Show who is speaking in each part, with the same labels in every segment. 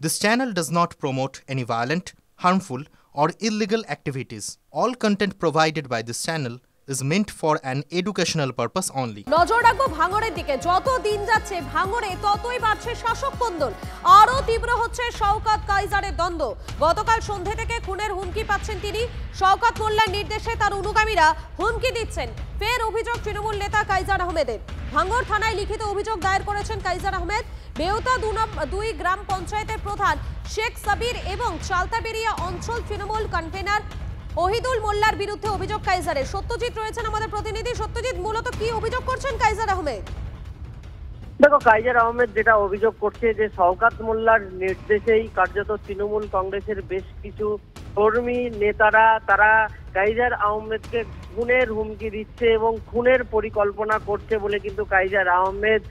Speaker 1: This channel does not promote any violent, harmful, or illegal activities. All content provided by this channel is meant for an educational purpose only.
Speaker 2: নজর রাখবো ভাঙড়ের দিকে। যত দিন যাচ্ছে ভাঙড়ে ততই বাড়ছে শাসক কন্দল। আরো তীব্র হচ্ছে শওকত কাইজারের দ্বন্দ্ব। গতকাল সন্ধ্যে থেকে খুনের হুমকি পাচ্ছেন তিনি। শওকত মোল্লার নির্দেশে তার অনুগামীরা হুমকি দিচ্ছেন। ফের অভিযোগ তৃণমূল নেতা কাইজার আহমেদের। ভাঙড় থানায় লিখিত অভিযোগ দায়ের করেছেন কাইজার আহমেদ। বেউতা 2 গ্রাম পঞ্চায়েতের প্রধান শেখ সাবির এবং চালতাবেরিয়া অঞ্চল তৃণমূল কনভেনার ওহিদুল মোল্লার বিরুদ্ধে অভিযোগ কাইজারের। সত্যজিৎ রয়েছেন আমাদের প্রতিনিধি। সত্যজিৎ, মূলত কি অভিযোগ করছেন কাইজার আহমেদ?
Speaker 3: দেখো, কাইজার আহমেদ যেটা অভিযোগ করছে যে শওকত মোল্লার নির্দেশেই কার্যত তৃণমূল কংগ্রেসের বেশ কিছু কর্মী নেতারা তারা কাইজার আহমেদকে খুনের হুমকি দিচ্ছে এবং খুনের পরিকল্পনা করছে বলে কিন্তু কাইজার আহমেদ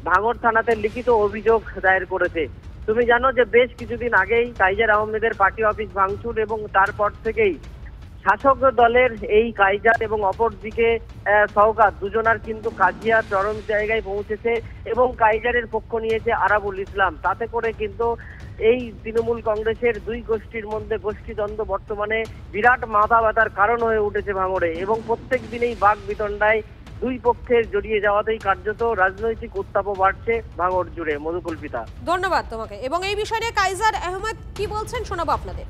Speaker 3: ভাঙড় থানাতে লিখিত অভিযোগ দায়ের করেছে। তুমি জানো যে বেশ কিছুদিন আগেই কাইজার আহমেদের পার্টি অফিস ভাঙচুর এবং তারপর থেকেই শাসক দলের এই কাইজার এবং অপরদিকে শওকত দুজনার কিন্তু কাজিয়া চরম জায়গায় পৌঁছেছে এবং কাইজারের পক্ষ নিয়েছে আরাবুল ইসলাম। তাতে করে কিন্তু এই তৃণমূল কংগ্রেসের দুই গোষ্ঠীর মধ্যে গোষ্ঠীদ্বন্দ্ব বর্তমানে বিরাট মাথা ব্যথার কারণ হয়ে উঠেছে ভাঙড়ে এবং প্রত্যেক দিনেই বাক বিতণ্ডায় দুই পক্ষের জড়িয়ে যাওয়াতেই কার্যত রাজনৈতিক উত্তাপও বাড়ছে ভাঙড় জুড়ে। মধুকল্পিতা,
Speaker 2: ধন্যবাদ তোমাকে। এবং এই বিষয়ে কাইজার আহমেদ কি বলছেন শোনাবো আপনাদের।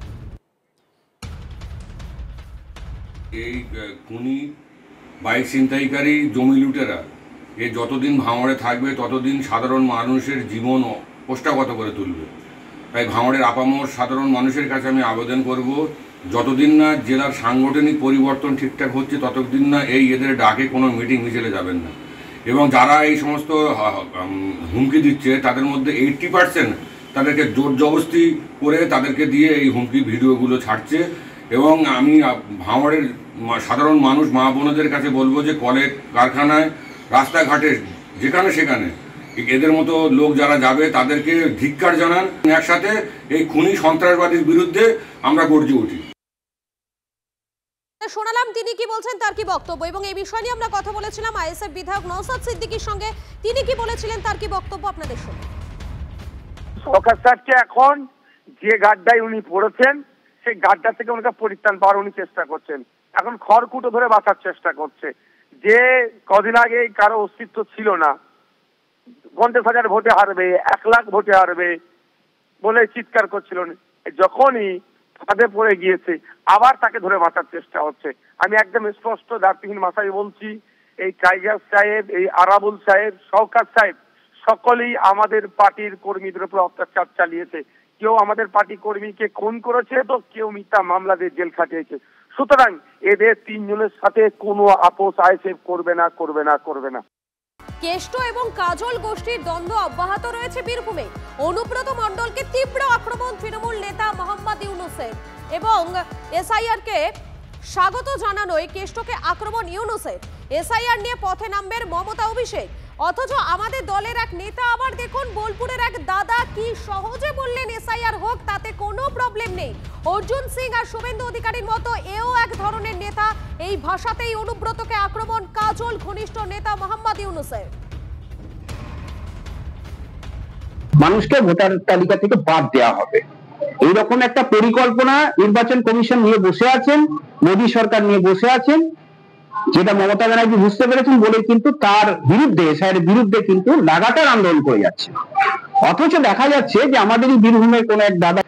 Speaker 4: এই খুনি বাইক ছিনতাইকারী জমি লুটেরা এ যতদিন ভাঙড়ে থাকবে ততদিন সাধারণ মানুষের জীবন ওষ্ঠাগত করে তুলবে। তাই ভাঙড়ের আপামর সাধারণ মানুষের কাছে আমি আবেদন করব, যতদিন না জেলার সাংগঠনিক পরিবর্তন ঠিকঠাক হচ্ছে ততদিন না এদের ডাকে কোনো মিটিং মিছিলে যাবেন না। এবং যারা এই সমস্ত হুমকি দিচ্ছে তাদের মধ্যে 80% তাদেরকে জোর জবরদস্তি করে তাদেরকে দিয়ে এই হুমকি ভিডিওগুলো ছাড়ছে। এবং আমি ভাঙড়ের সাধারণ মানুষ মা বোনদের কাছে বলবো যে কলে কারখানায় রাস্তাঘাটে যেখানে সেখানে এদের মতো লোক যারা যাবে তাদেরকে ধিক্কার জানান। একসাথে এই খুনি সন্ত্রাসবাদীর বিরুদ্ধে আমরা গর্জে উঠি।
Speaker 2: শোনালাম তিনি কি বলছেন, তার কি বক্তব্য, এবং এই বিষয় নিয়ে আমরা কথা বলেছিলাম আইএসএফ বিধায়ক নওশাদ সিদ্দিকীর সঙ্গে। তিনি কি বলেছিলেন, তার কি বক্তব্য আপনাদের শুনুন।
Speaker 5: শওকত স্যারকে এখন যে গাড্ডায় উনি পড়েছেন সেই গাড্ডা থেকে ওনাকে পরিত্রাণ পাওয়ার উনি চেষ্টা করছেন। এখন খড়কুটো ধরে বাঁচার চেষ্টা করছে। যে কদিন আগে কারো অস্তিত্ব ছিল না, 50,000 ভোটে হারবে, 1 লাখ ভোটে হারবে বলে চিৎকার করছিল, যখনই ফাঁদে পড়ে গিয়েছে আবার তাকে ধরে বাঁচার চেষ্টা হচ্ছে। আমি একদম স্পষ্ট দাঁতহীন মাথায় বলছি, এই কাইজার সাহেব, এই আরাবুল সাহেব, শওকত সাহেব সকলেই আমাদের পার্টির কর্মীদের উপর অত্যাচার চালিয়েছে। কেউ আমাদের পার্টি কর্মীকে খুন করেছে তো কেউ মিথ্যা মামলা দিয়ে জেল খাটিয়েছে। সুতরাং এদের 3 জনের সাথে কোনো আপোষ আইএসএফ করবে না, করবে না, করবে না।
Speaker 2: কেষ্ট এবং কাজল গোষ্ঠীর দ্বন্দ্ব অব্যাহত রয়েছে বীরভূমে। অনুব্রত মণ্ডলকে তীব্র আক্রমণ তৃণমূল নেতা মোহাম্মদ ইউনুসের এবং এসআইআর কে স্বাগত জানানোয় কেষ্টকে আক্রমণ ইউনুসের। এসআইআর নিয়ে পথে নামবেন মমতা অভিষেক। অথচ আমাদের দলের এক নেতা আবার দেখুন বোলপুরের এক দাদা কি সহজে বললেন এসআইআর হোক, তাতে কোনো প্রবলেম নেই। অর্জুন সিং আর শুভেন্দু অধিকারীর মতো এও এক ধরনের নেতা। এই ভাষাতেই অনুব্রতকে আক্রমণ কাজল ঘনিষ্ঠ নেতা মোহাম্মদ ইউনুসের।
Speaker 6: মানুষকে ভোটার তালিকা থেকে বাদ দেওয়া হবে, এইরকম একটা পরিকল্পনা নির্বাচন কমিশন নিয়ে বসে আছেন, মোদী সরকার নিয়ে বসে আছেন, যেটা মমতা ব্যানার্জি বুঝতে পেরেছেন বলে কিন্তু তার বিরুদ্ধে এসআইআর বিরুদ্ধে কিন্তু লাগাতার আন্দোলন করে যাচ্ছে। অথচ দেখা যাচ্ছে যে আমাদেরই বীরভূমের কোন এক দাদা,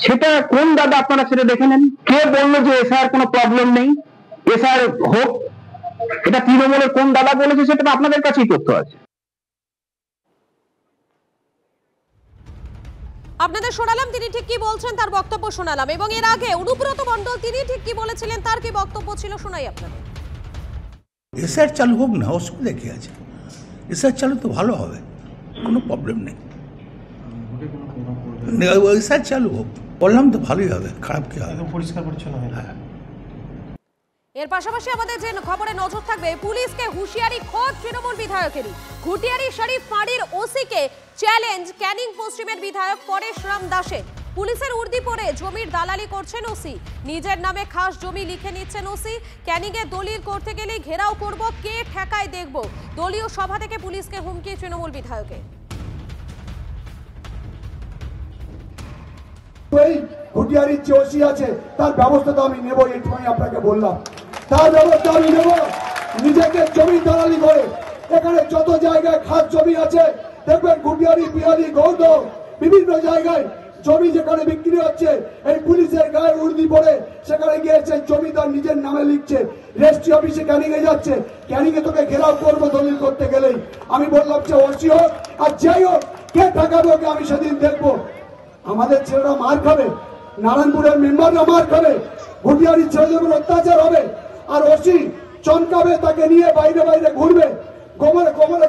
Speaker 6: সেটা কোন দাদা আপনারা সেটা দেখে নেন, কে বললো যে এসআইআর কোনো প্রবলেম নেই, এসআইআর হোক, এটা তৃণমূলের কোন দাদা বলেছে সেটা আপনাদের কাছেই তথ্য আছে।
Speaker 2: আপনাদের শোনালাম তিনি ঠিক কি বলছেন, তার বক্তব্য শোনালাম। এবং এর আগে অনুব্রত মণ্ডল তিনি ঠিক কি বলেছিলেন, তার কি বক্তব্য ছিল শোনাই আপনাদের।
Speaker 7: এসআইআর চালু হোক না, অসুবিধা কি আছে? এসআইআর চালু তো ভালো হবে, কোনো প্রবলেম নেই। এসআইআর চালু হোক, বললাম তো ভালোই হবে, খারাপ কি হবে, পরিষ্কার পরিচ্ছন্ন হবে। হ্যাঁ।
Speaker 2: এর পাশাপাশি আমাদের যে খবরে নজর থাকবে, পুলিশকে হুঁশিয়ারি খোদ তৃণমূল বিধায়কেরই। ঘুটিয়ারি শরীফ ফাঁড়ির ওসিকে চ্যালেঞ্জ ক্যানিং পশ্চিমের বিধায়ক পরেশ রাম দাসের। পুলিশের উর্দি পরে জমির দালালি করছেন ওসি, নিজের নামে খাস জমি লিখে নিচ্ছেন ওসি। ক্যানিংয়ে দলিল করতে গেলে ঘেরাও করব, কে ঠেকায় দেখব। দলীয় সভা থেকে পুলিশকে হুমকি তৃণমূল বিধায়কের।
Speaker 8: এই ঘুটিয়ারির যে ওসি আছে তার ব্যবস্থা তো আমি নেবো, এইটুকুনি আপনাকে বললাম, তার ব্যবস্থা আমি নেবো। নিজেকে জমি দালালি করে এখানে যত জায়গায় খাস জমি আছে দেখবেন ঘুটিয়ারি, বিহারি, গৌদ বিভিন্ন জায়গায় জমি যেখানে বিক্রি হচ্ছে এই পুলিশের গায়ে উর্দি পরে সেখানে গিয়েছে জমি তার নিজের নামে লিখছে। রেজিস্ট্রি অফিসে ক্যানিং এ যাচ্ছে, ক্যানিং এ তোকে ঘেরাও করবো দলিল করতে গেলেই। আমি বললাম যে ওসি হোক আর যাই হোক, কে ঠেকাবে ওকে আমি সেদিন দেখবো। আমাদের ছেলেরা মার খাবে, নারায়ণপুরের মেম্বাররা মার খাবে, ঘুটিয়ারির ছেলেদের অত্যাচার হবে, আর ওসি চমকাবে, তাকে নিয়ে বাইরে বাইরে ঘুরবে, গোমরে গোমরে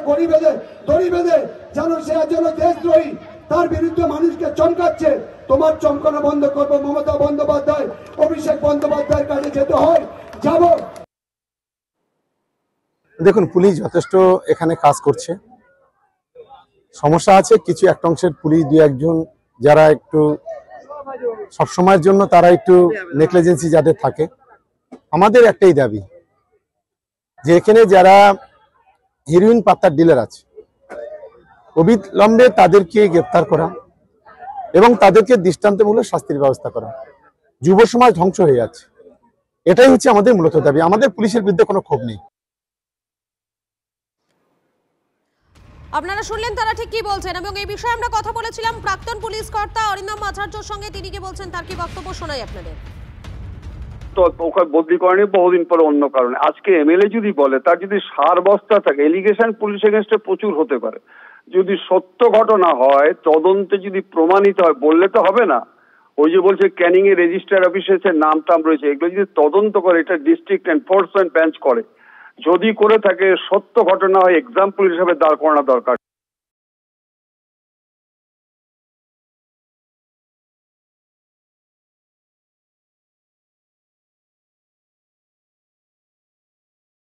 Speaker 8: দড়ি বেঁধে যেন সে যেন দেশদ্রোহী, তার বিরুদ্ধে মানুষকে চমকাচ্ছে। তোমার চমকানো বন্ধ করবো। মমতা বন্দ্যোপাধ্যায়, অভিষেক বন্দ্যোপাধ্যায়ের কাছে যেতে হয়, যাব।
Speaker 9: দেখুন, পুলিশ যথেষ্ট এখানে কাজ করছে। সমস্যা আছে কিছু একটা অংশের পুলিশ, দু একজন যারা একটু সবসময়ের জন্য তারা একটু নেগলিজেন্সি যাদের থাকে। আমাদের একটাই দাবি যে এখানে যারা হেরোইন পাতার ডিলার আছে অবিলম্বে তাদেরকে গ্রেপ্তার করা এবং তাদেরকে দৃষ্টান্তমূলক শাস্তির ব্যবস্থা করা। যুব সমাজ ধ্বংস হয়ে যাচ্ছে, এটাই হচ্ছে আমাদের মূলত দাবি। আমাদের পুলিশের বিরুদ্ধে কোনো ক্ষোভ নেই।
Speaker 2: আপনারা শুনলেন তারা ঠিক কি বলছেন, এবং এই বিষয়ে আমরা কথা বলেছিলাম প্রাক্তন পুলিশ কর্তা অরিন্দম আচার্যর সঙ্গে। তিনি কি বলছেন তার কি বক্তব্য শোনাই আপনাদের।
Speaker 10: তো ওখানে বদলি করেনি বহুদিন পরে অন্য কারণে। আজকে এমএলএ যদি বলে, তার যদি সার বস্তা থাকে, এলিগেশন পুলিশ এগেনস্টে প্রচুর হতে পারে। যদি সত্য ঘটনা হয়, তদন্তে যদি প্রমাণিত হয়, বললে তো হবে না। ওই যে বলছে ক্যানিং এর রেজিস্ট্রার অফিসে নাম টাম রয়েছে, এগুলো যদি তদন্ত করে, এটা ডিস্ট্রিক্ট এনফোর্সমেন্ট বেঞ্চ করে, যদি করে থাকে সত্য ঘটনা হয়, এক্সাম্পল হিসাবে দাঁড় করানো দরকার।